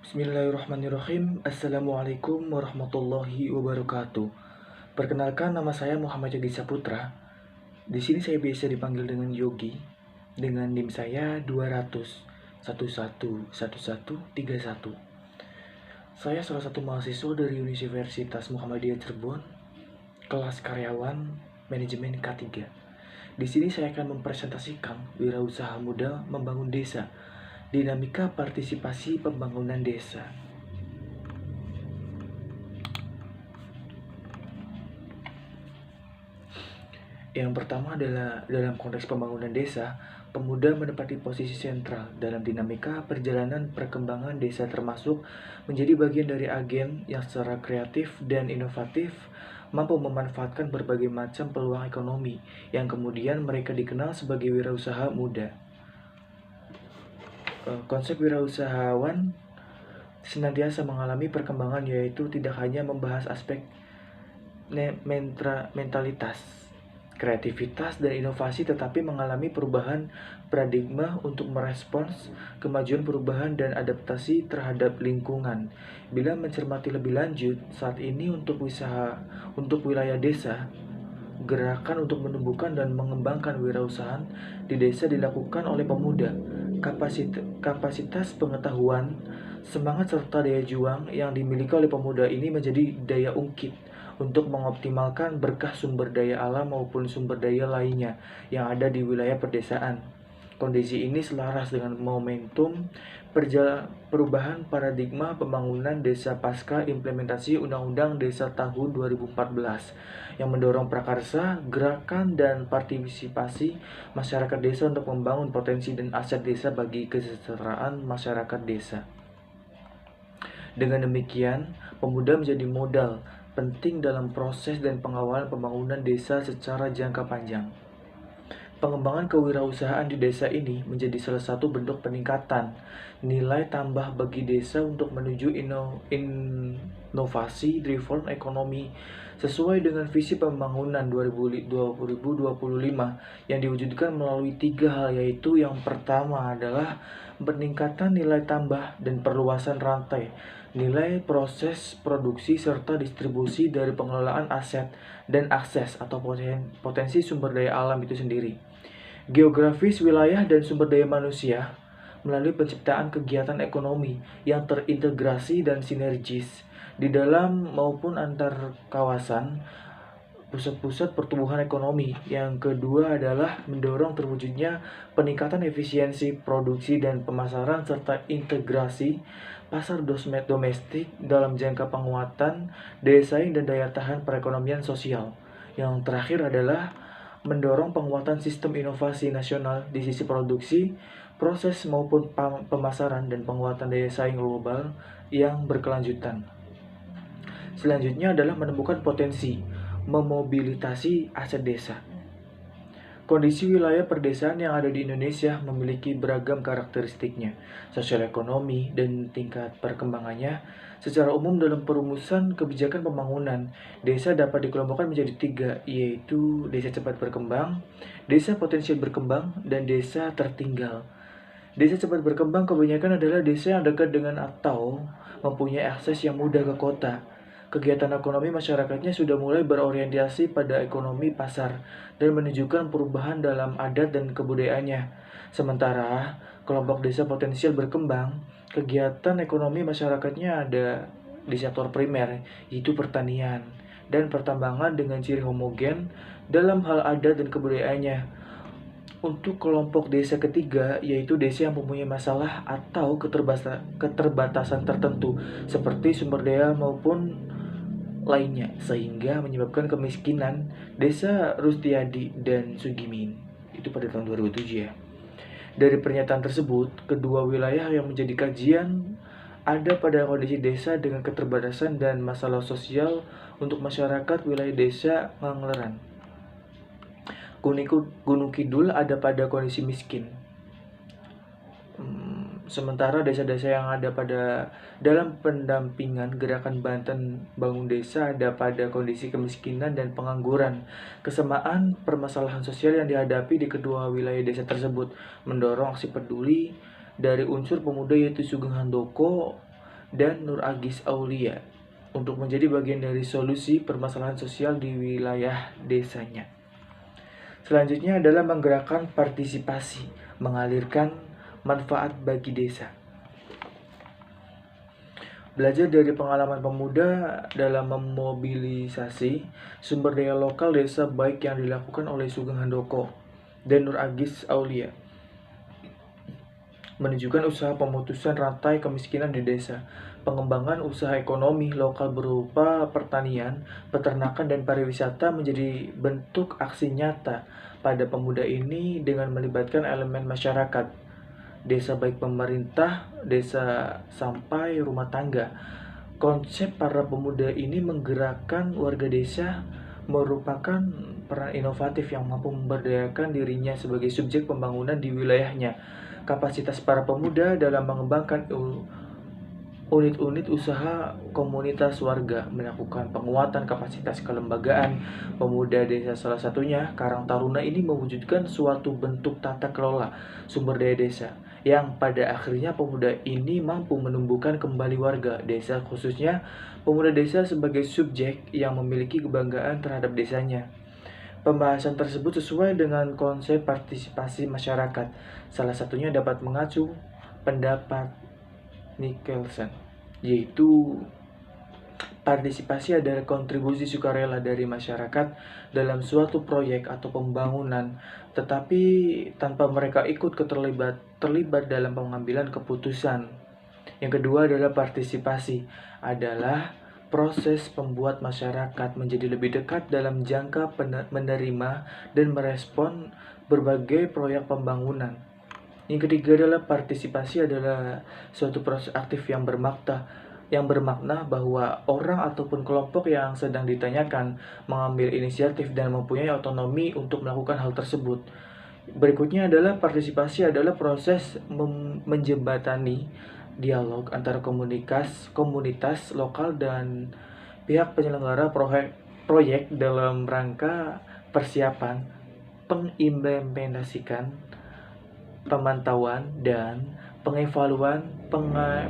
Bismillahirrahmanirrahim. Assalamualaikum warahmatullahi wabarakatuh. Perkenalkan, nama saya Muhammad Yogi Saputra. Di sini saya biasa dipanggil dengan Yogi. Dengan NIM saya 200 111131. Saya salah satu mahasiswa dari Universitas Muhammadiyah Cirebon, kelas karyawan manajemen K3. Di sini saya akan mempresentasikan wirausaha muda membangun desa, dinamika partisipasi pembangunan desa. Yang pertama adalah dalam konteks pembangunan desa, pemuda menempati posisi sentral dalam dinamika perjalanan perkembangan desa, termasuk menjadi bagian dari agen yang secara kreatif dan inovatif mampu memanfaatkan berbagai macam peluang ekonomi yang kemudian mereka dikenal sebagai wirausaha muda. Konsep wirausahawan senantiasa mengalami perkembangan, yaitu tidak hanya membahas aspek mentalitas, kreativitas, dan inovasi, tetapi mengalami perubahan paradigma untuk merespons kemajuan perubahan dan adaptasi terhadap lingkungan. Bila mencermati lebih lanjut, saat ini untuk wilayah desa, gerakan untuk menumbuhkan dan mengembangkan wirausaha di desa dilakukan oleh pemuda. Kapasitas pengetahuan, semangat serta daya juang yang dimiliki oleh pemuda ini menjadi daya ungkit untuk mengoptimalkan berkah sumber daya alam maupun sumber daya lainnya yang ada di wilayah pedesaan. Kondisi ini selaras dengan momentum perubahan paradigma pembangunan desa pasca implementasi Undang-Undang Desa tahun 2014 yang mendorong prakarsa, gerakan, dan partisipasi masyarakat desa untuk membangun potensi dan aset desa bagi kesejahteraan masyarakat desa. Dengan demikian, pemuda menjadi modal penting dalam proses dan pengawalan pembangunan desa secara jangka panjang. Pengembangan kewirausahaan di desa ini menjadi salah satu bentuk peningkatan nilai tambah bagi desa untuk menuju inovasi driven ekonomi sesuai dengan visi pembangunan 2025 yang diwujudkan melalui 3 hal, yaitu yang pertama adalah peningkatan nilai tambah dan perluasan rantai nilai proses produksi serta distribusi dari pengelolaan aset dan akses atau potensi sumber daya alam itu sendiri. Geografis wilayah dan sumber daya manusia melalui penciptaan kegiatan ekonomi yang terintegrasi dan sinergis di dalam maupun antar kawasan pusat-pusat pertumbuhan ekonomi. Yang kedua adalah mendorong terwujudnya peningkatan efisiensi produksi dan pemasaran serta integrasi pasar domestik dalam jangka penguatan daya saing dan daya tahan perekonomian sosial. Yang terakhir adalah mendorong penguatan sistem inovasi nasional di sisi produksi, proses maupun pemasaran, dan penguatan daya saing global yang berkelanjutan. Selanjutnya adalah menemukan potensi memobilitasi aset desa. Kondisi wilayah perdesaan yang ada di Indonesia memiliki beragam karakteristiknya, sosial ekonomi, dan tingkat perkembangannya. Secara umum dalam perumusan kebijakan pembangunan, desa dapat dikelompokkan menjadi 3, yaitu desa cepat berkembang, desa potensial berkembang, dan desa tertinggal. Desa cepat berkembang kebanyakan adalah desa yang dekat dengan atau mempunyai akses yang mudah ke kota. Kegiatan ekonomi masyarakatnya sudah mulai berorientasi pada ekonomi pasar dan menunjukkan perubahan dalam adat dan kebudayaannya. Sementara kelompok desa potensial berkembang, kegiatan ekonomi masyarakatnya ada di sektor primer, yaitu pertanian dan pertambangan dengan ciri homogen dalam hal adat dan kebudayaannya. Untuk kelompok desa ketiga, yaitu desa yang mempunyai masalah atau keterbatasan tertentu seperti sumber daya maupun lainnya, sehingga menyebabkan kemiskinan. Desa Rustiadi dan Sugimin itu pada tahun 2007 ya. Dari pernyataan tersebut, kedua wilayah yang menjadi kajian ada pada kondisi desa dengan keterbatasan dan masalah sosial untuk masyarakat wilayah desa Ngangleran. Gunung Kidul ada pada kondisi miskin. Sementara desa-desa yang ada pada dalam pendampingan gerakan Banten Bangun Desa ada pada kondisi kemiskinan dan pengangguran. Kesamaan permasalahan sosial yang dihadapi di kedua wilayah desa tersebut mendorong aksi peduli dari unsur pemuda, yaitu Sugeng Handoko dan Nur Agis Aulia untuk menjadi bagian dari solusi permasalahan sosial di wilayah desanya. Selanjutnya adalah menggerakkan partisipasi, mengalirkan manfaat bagi desa. Belajar dari pengalaman pemuda dalam memobilisasi sumber daya lokal desa baik yang dilakukan oleh Sugeng Handoko dan Nur Agis Aulia menunjukkan usaha pemutusan rantai kemiskinan di desa, pengembangan usaha ekonomi lokal berupa pertanian, peternakan, dan pariwisata menjadi bentuk aksi nyata pada pemuda ini dengan melibatkan elemen masyarakat, desa baik pemerintah, desa sampai rumah tangga. Konsep para pemuda ini menggerakkan warga desa merupakan peran inovatif yang mampu memberdayakan dirinya sebagai subjek pembangunan di wilayahnya. Kapasitas para pemuda dalam mengembangkan unit-unit usaha komunitas warga, melakukan penguatan kapasitas kelembagaan pemuda desa, salah satunya Karang Taruna ini mewujudkan suatu bentuk tata kelola sumber daya desa yang pada akhirnya pemuda ini mampu menumbuhkan kembali warga desa, khususnya pemuda desa sebagai subjek yang memiliki kebanggaan terhadap desanya. Pembahasan tersebut sesuai dengan konsep partisipasi masyarakat. Salah satunya dapat mengacu pendapat Nicholson, yaitu partisipasi adalah kontribusi sukarela dari masyarakat dalam suatu proyek atau pembangunan, tetapi tanpa mereka ikut terlibat dalam pengambilan keputusan. Yang kedua adalah partisipasi adalah proses membuat masyarakat menjadi lebih dekat dalam jangka menerima dan merespon berbagai proyek pembangunan. Yang ketiga adalah partisipasi adalah suatu proses aktif yang bermakna bahwa orang ataupun kelompok yang sedang ditanyakan mengambil inisiatif dan mempunyai otonomi untuk melakukan hal tersebut. Berikutnya adalah partisipasi adalah proses menjembatani dialog antara komunitas lokal dan pihak penyelenggara proyek dalam rangka persiapan, pengimplementasikan, pemantauan, dan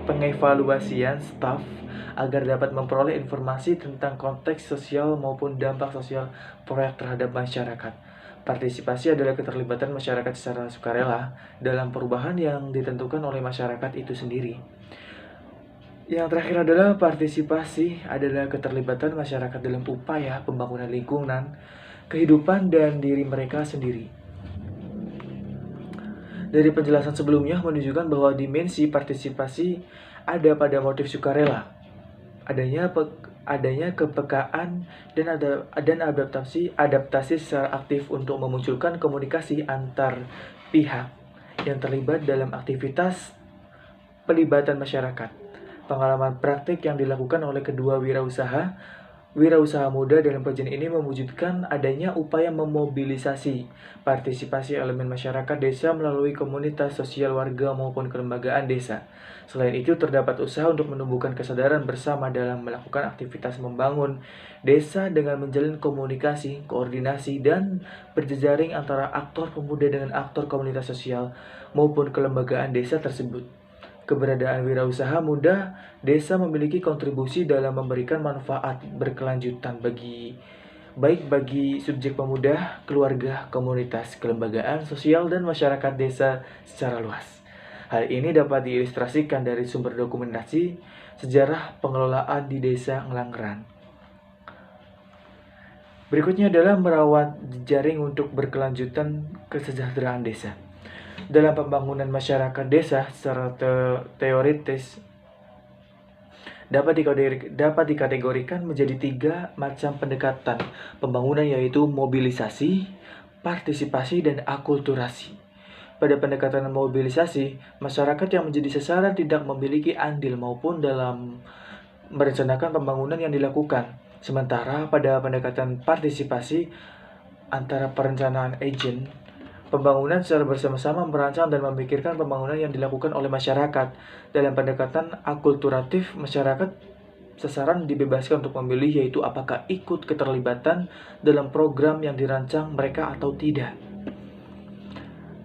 pengevaluasian staf agar dapat memperoleh informasi tentang konteks sosial maupun dampak sosial proyek terhadap masyarakat. Partisipasi adalah keterlibatan masyarakat secara sukarela dalam perubahan yang ditentukan oleh masyarakat itu sendiri. Yang terakhir adalah partisipasi adalah keterlibatan masyarakat dalam upaya pembangunan lingkungan, kehidupan, dan diri mereka sendiri. Dari penjelasan sebelumnya menunjukkan bahwa dimensi partisipasi ada pada motif sukarela, adanya kepekaan dan adaptasi secara aktif untuk memunculkan komunikasi antar pihak yang terlibat dalam aktivitas pelibatan masyarakat. Pengalaman praktik yang dilakukan oleh kedua wirausaha muda dalam kajian ini mewujudkan adanya upaya memobilisasi partisipasi elemen masyarakat desa melalui komunitas sosial warga maupun kelembagaan desa. Selain itu, terdapat usaha untuk menumbuhkan kesadaran bersama dalam melakukan aktivitas membangun desa dengan menjalin komunikasi, koordinasi, dan berjejaring antara aktor pemuda dengan aktor komunitas sosial maupun kelembagaan desa tersebut. Keberadaan wirausaha muda desa memiliki kontribusi dalam memberikan manfaat berkelanjutan bagi subjek pemuda, keluarga, komunitas, kelembagaan sosial, dan masyarakat desa secara luas. Hal ini dapat diilustrasikan dari sumber dokumentasi sejarah pengelolaan di Desa Ngelanggeran. Berikutnya adalah merawat jejaring untuk berkelanjutan kesejahteraan desa. Dalam pembangunan masyarakat desa secara teoritis dapat dikategorikan menjadi 3 macam pendekatan pembangunan, yaitu mobilisasi, partisipasi, dan akulturasi. Pada pendekatan mobilisasi, masyarakat yang menjadi sasaran tidak memiliki andil maupun dalam merencanakan pembangunan yang dilakukan. Sementara pada pendekatan partisipasi, antara perencanaan agen pembangunan secara bersama-sama merancang dan memikirkan pembangunan yang dilakukan oleh masyarakat. Dalam pendekatan akulturatif, masyarakat sasaran dibebaskan untuk memilih, yaitu apakah ikut keterlibatan dalam program yang dirancang mereka atau tidak.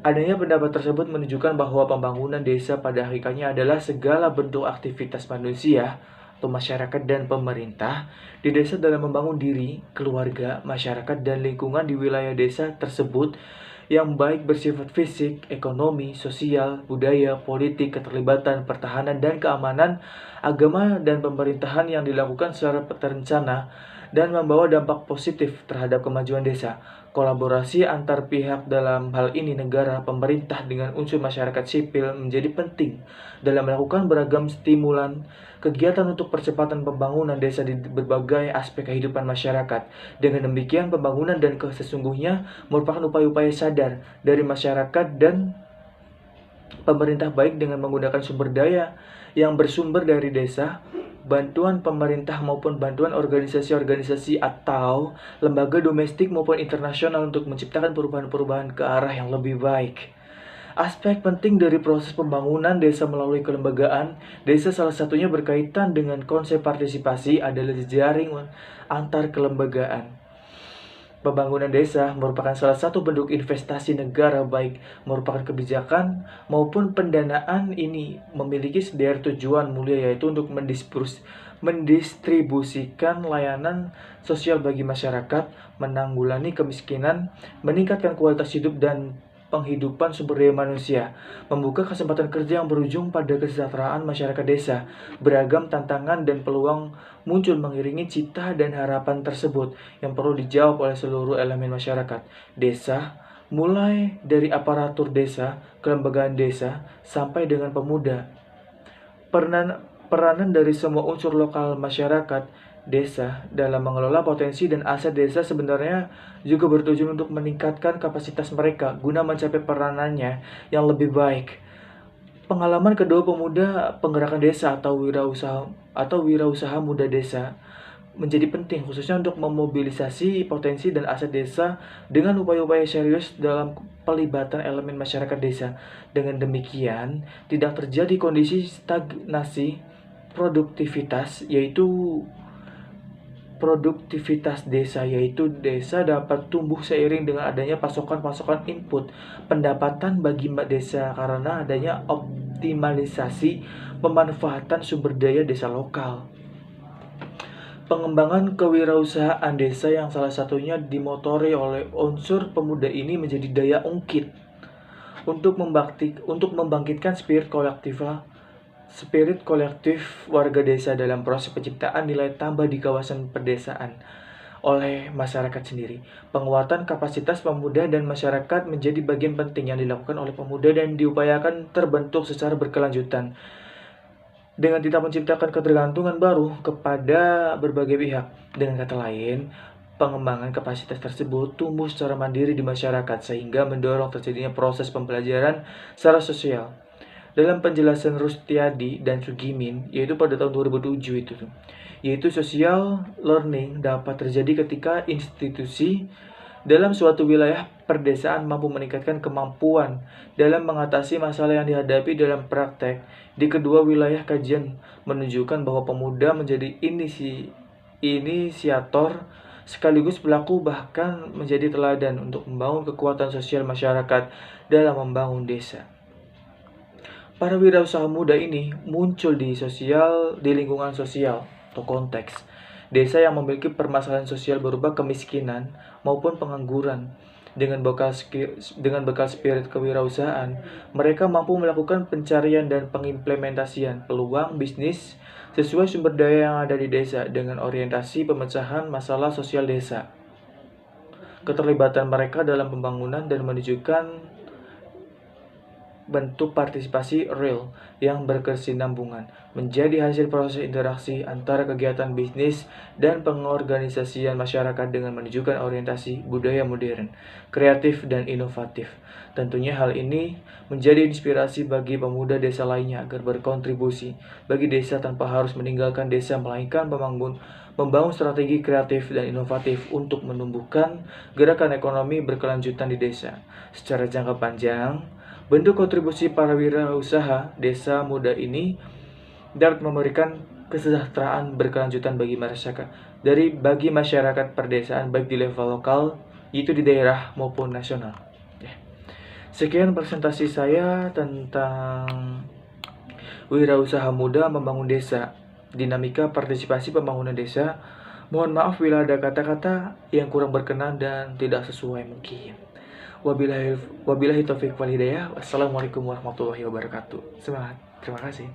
Adanya pendapat tersebut menunjukkan bahwa pembangunan desa pada hakikatnya adalah segala bentuk aktivitas manusia atau masyarakat dan pemerintah di desa dalam membangun diri, keluarga, masyarakat, dan lingkungan di wilayah desa tersebut yang baik bersifat fisik, ekonomi, sosial, budaya, politik, keterlibatan, pertahanan, dan keamanan, agama, dan pemerintahan yang dilakukan secara terencana dan membawa dampak positif terhadap kemajuan desa. Kolaborasi antar pihak dalam hal ini negara, pemerintah dengan unsur masyarakat sipil menjadi penting dalam melakukan beragam stimulan kegiatan untuk percepatan pembangunan desa di berbagai aspek kehidupan masyarakat. Dengan demikian, pembangunan dan sesungguhnya merupakan upaya-upaya sadar dari masyarakat dan pemerintah baik dengan menggunakan sumber daya yang bersumber dari desa, bantuan pemerintah maupun bantuan organisasi-organisasi atau lembaga domestik maupun internasional untuk menciptakan perubahan-perubahan ke arah yang lebih baik. Aspek penting dari proses pembangunan desa melalui kelembagaan desa salah satunya berkaitan dengan konsep partisipasi adalah jejaring antar kelembagaan. Pembangunan desa merupakan salah satu bentuk investasi negara baik merupakan kebijakan maupun pendanaan. Ini memiliki sederet tujuan mulia yaitu untuk mendistribusikan layanan sosial bagi masyarakat, menanggulangi kemiskinan, meningkatkan kualitas hidup dan penghidupan sumber daya manusia, membuka kesempatan kerja yang berujung pada kesejahteraan masyarakat desa. Beragam tantangan dan peluang muncul mengiringi cita dan harapan tersebut yang perlu dijawab oleh seluruh elemen masyarakat desa, mulai dari aparatur desa, kelembagaan desa, sampai dengan pemuda. Peranan dari semua unsur lokal masyarakat desa dalam mengelola potensi dan aset desa sebenarnya juga bertujuan untuk meningkatkan kapasitas mereka guna mencapai peranannya yang lebih baik. Pengalaman kedua pemuda penggerakkan desa atau wirausaha muda desa menjadi penting khususnya untuk memobilisasi potensi dan aset desa dengan upaya-upaya serius dalam pelibatan elemen masyarakat desa. Dengan demikian, tidak terjadi kondisi stagnasi produktivitas desa, yaitu desa dapat tumbuh seiring dengan adanya pasokan-pasokan input pendapatan bagi desa karena adanya optimalisasi pemanfaatan sumber daya desa lokal. Pengembangan kewirausahaan desa yang salah satunya dimotori oleh unsur pemuda ini menjadi daya ungkit untuk membangkitkan spirit kolektif warga desa dalam proses penciptaan nilai tambah di kawasan pedesaan oleh masyarakat sendiri. Penguatan kapasitas pemuda dan masyarakat menjadi bagian penting yang dilakukan oleh pemuda dan diupayakan terbentuk secara berkelanjutan dengan tidak menciptakan ketergantungan baru kepada berbagai pihak. Dengan kata lain, pengembangan kapasitas tersebut tumbuh secara mandiri di masyarakat sehingga mendorong terjadinya proses pembelajaran secara sosial. Dalam penjelasan Rustiadi dan Sugimin, yaitu pada tahun 2007 yaitu social learning dapat terjadi ketika institusi dalam suatu wilayah perdesaan mampu meningkatkan kemampuan dalam mengatasi masalah yang dihadapi dalam praktek. Di kedua wilayah kajian menunjukkan bahwa pemuda menjadi inisiator sekaligus pelaku bahkan menjadi teladan untuk membangun kekuatan sosial masyarakat dalam membangun desa. Para wirausaha muda ini muncul di lingkungan sosial atau konteks desa yang memiliki permasalahan sosial berupa kemiskinan maupun pengangguran. Dengan bekal spirit kewirausahaan, mereka mampu melakukan pencarian dan pengimplementasian peluang bisnis sesuai sumber daya yang ada di desa dengan orientasi pemecahan masalah sosial desa. Keterlibatan mereka dalam pembangunan dan menunjukkan bentuk partisipasi real yang berkesinambungan menjadi hasil proses interaksi antara kegiatan bisnis dan pengorganisasian masyarakat dengan menunjukkan orientasi budaya modern, kreatif, dan inovatif. Tentunya hal ini menjadi inspirasi bagi pemuda desa lainnya agar berkontribusi bagi desa tanpa harus meninggalkan desa, melainkan membangun strategi kreatif dan inovatif untuk menumbuhkan gerakan ekonomi berkelanjutan di desa. Secara jangka panjang, bentuk kontribusi para wirausaha desa muda ini dapat memberikan kesejahteraan berkelanjutan bagi masyarakat perdesaan baik di level lokal, yaitu di daerah maupun nasional. Sekian presentasi saya tentang wirausaha muda membangun desa, dinamika partisipasi pembangunan desa. Mohon maaf bila ada kata-kata yang kurang berkenan dan tidak sesuai mungkin. Wabillahi taufiq wal hidayah. Wassalamualaikum warahmatullahi wabarakatuh. Semangat. Terima kasih.